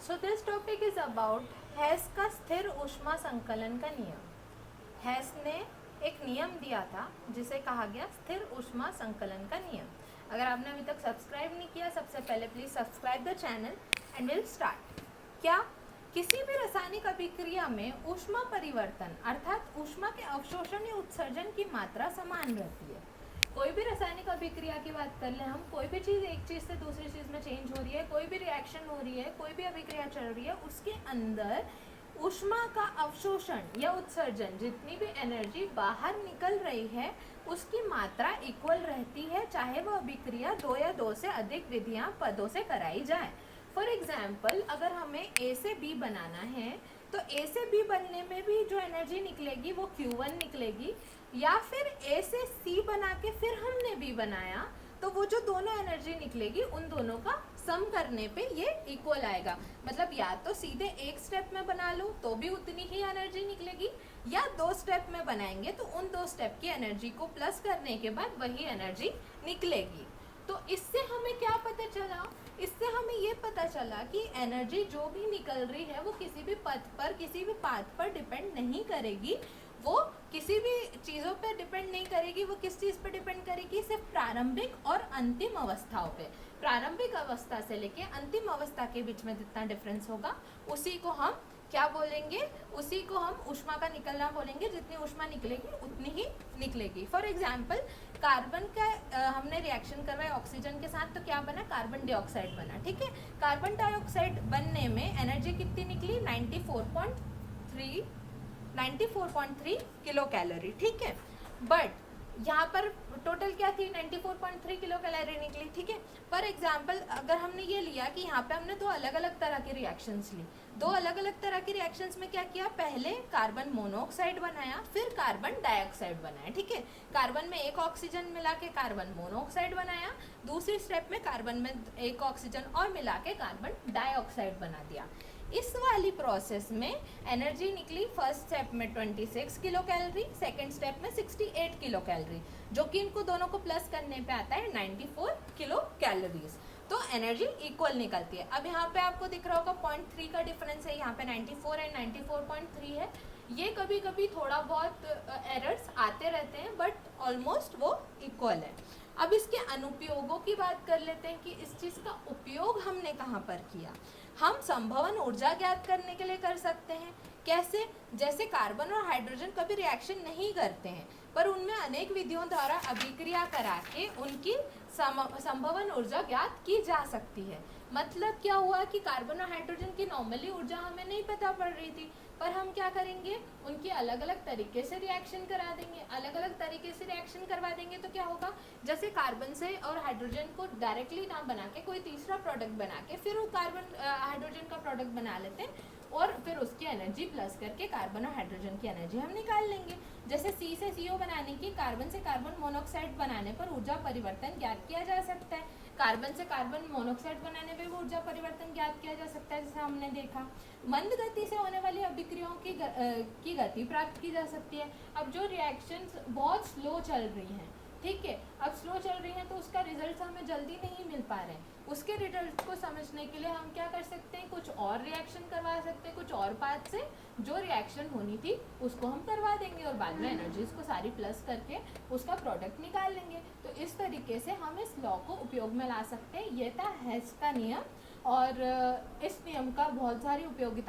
So this topic is about Hess का स्थिर ऊष्मा संकलन का नियम। हेस ने एक नियम दिया था जिसे कहा गया स्थिर ऊष्मा संकलन का नियम। अगर आपने अभी तक सब्सक्राइब नहीं किया, सबसे पहले please subscribe the channel and will start. क्या किसी भी रासायनिक अभिक्रिया में ऊष्मा परिवर्तन अर्थात ऊष्मा के अवशोषण या उत्सर्जन की मात्रा समान रहती है। कोई भी रासायनिक अभिक्रिया की बात कर ले हम, कोई भी चीज़ एक चीज़ से दूसरी चीज़ में चेंज हो रही है, कोई भी रिएक्शन हो रही है, कोई भी अभिक्रिया चल रही है, उसके अंदर ऊष्मा का अवशोषण या उत्सर्जन, जितनी भी एनर्जी बाहर निकल रही है उसकी मात्रा इक्वल रहती है, चाहे वो अभिक्रिया दो या दो से अधिक विधियां पदों से कराई जाए। फॉर एग्जाम्पल, अगर हमें ए से बी बनाना है तो ए से बी बनने में भी जो एनर्जी निकलेगी वो Q1 निकलेगी, या फिर ए से सी बना के फिर हमने बी बनाया तो वो जो दोनों एनर्जी निकलेगी उन दोनों का सम करने पे ये इक्वल आएगा। मतलब या तो सीधे एक स्टेप में बना लो तो भी उतनी ही एनर्जी निकलेगी, या दो स्टेप में बनाएंगे तो उन दो स्टेप की एनर्जी को प्लस करने के बाद वही एनर्जी निकलेगी। तो इससे हमें क्या पता चला? इससे हमें ये पता चला कि एनर्जी जो भी निकल रही है वो किसी भी पथ पर, किसी भी पाथ पर डिपेंड नहीं करेगी, वो किसी भी चीज़ों पे डिपेंड नहीं करेगी। वो किस चीज़ पे डिपेंड करेगी? सिर्फ प्रारंभिक और अंतिम अवस्थाओं पे। प्रारंभिक अवस्था से लेके अंतिम अवस्था के बीच में जितना डिफरेंस होगा उसी को हम क्या बोलेंगे? उसी को हम ऊष्मा का निकलना बोलेंगे। जितनी ऊष्मा निकलेगी उतनी ही निकलेगी। फॉर एग्जाम्पल, कार्बन का हमने रिएक्शन करवाया ऑक्सीजन के साथ तो क्या बना? कार्बन डाइऑक्साइड बना। ठीक है, कार्बन डाइऑक्साइड बनने में एनर्जी कितनी निकली? 94.3 किलो कैलोरी। ठीक है, बट यहाँ पर टोटल क्या थी? 94.3 किलो कैलोरी निकली। ठीक है, फॉर एग्जाम्पल अगर हमने ये लिया कि यहाँ पे हमने दो अलग अलग तरह की रिएक्शंस ली, दो अलग अलग तरह की रिएक्शंस में क्या किया? पहले कार्बन मोनोऑक्साइड बनाया, फिर कार्बन डाइऑक्साइड बनाया। ठीक है, कार्बन में एक ऑक्सीजन मिला के कार्बन मोनोऑक्साइड बनाया, दूसरी स्टेप में कार्बन में एक ऑक्सीजन और मिला के कार्बन डाइऑक्साइड बना दिया। इस वाली प्रोसेस में एनर्जी निकली फर्स्ट स्टेप में 26 किलो कैलोरी, सेकेंड स्टेप में 68 किलो कैलोरी, जो कि इनको दोनों को प्लस करने पे आता है 94 किलो कैलोरीज। तो एनर्जी इक्वल निकलती है। अब यहाँ पे आपको दिख रहा होगा 0.3 का डिफरेंस है, यहाँ पे 94 एंड 94.3 है। ये कभी कभी थोड़ा बहुत एरर्स आते रहते हैं, बट ऑलमोस्ट वो इक्वल है। अब इसके अनुपयोगों की बात कर लेते हैं कि इस चीज़ का उपयोग हमने कहाँ पर किया। हम संभवन ऊर्जा ज्ञात करने के लिए कर सकते हैं। कैसे? जैसे कार्बन और हाइड्रोजन कभी रिएक्शन नहीं करते हैं, पर उनमें अनेक विधियों द्वारा अभिक्रिया करा के उनकी संभवन ऊर्जा ज्ञात की जा सकती है। मतलब क्या हुआ कि कार्बन और हाइड्रोजन की नॉर्मली ऊर्जा हमें नहीं पता पड़ रही थी, पर हम क्या करेंगे? उनकी अलग अलग तरीके से रिएक्शन करा देंगे। अलग अलग तरीके से रिएक्शन करवा देंगे तो क्या होगा? जैसे कार्बन से और हाइड्रोजन को डायरेक्टली ना बना के कोई तीसरा प्रोडक्ट बना के फिर वो कार्बन हाइड्रोजन का प्रोडक्ट बना लेते हैं और फिर उसकी एनर्जी प्लस करके कार्बन और हाइड्रोजन की एनर्जी हम निकाल लेंगे। जैसे सी से CO बनाने की, कार्बन से कार्बन मोनोऑक्साइड बनाने पर ऊर्जा परिवर्तन ज्ञात किया जा सकता है। कार्बन से कार्बन मोनोऑक्साइड बनाने पे भी ऊर्जा परिवर्तन ज्ञात किया जा सकता है, जैसे हमने देखा। मंद गति से होने वाली अभिक्रियाओं की गति प्राप्त की जा सकती है। अब जो रिएक्शंस बहुत स्लो चल रही हैं, ठीक है, अब स्लो चल रही हैं तो उसका रिजल्ट हमें जल्दी नहीं मिल पा रहे हैं। उसके रिजल्ट को समझने के लिए हम क्या कर सकते हैं? कुछ और रिएक्शन करवा सकते हैं, कुछ और पाथ से जो रिएक्शन होनी थी उसको हम करवा देंगे और बाद में एनर्जीज को सारी प्लस करके उसका प्रोडक्ट निकाल लेंगे। तो इस तरीके से हम इस लॉ को उपयोग में ला सकते हैं। ये था हेस का नियम, और इस नियम का बहुत सारी उपयोगिता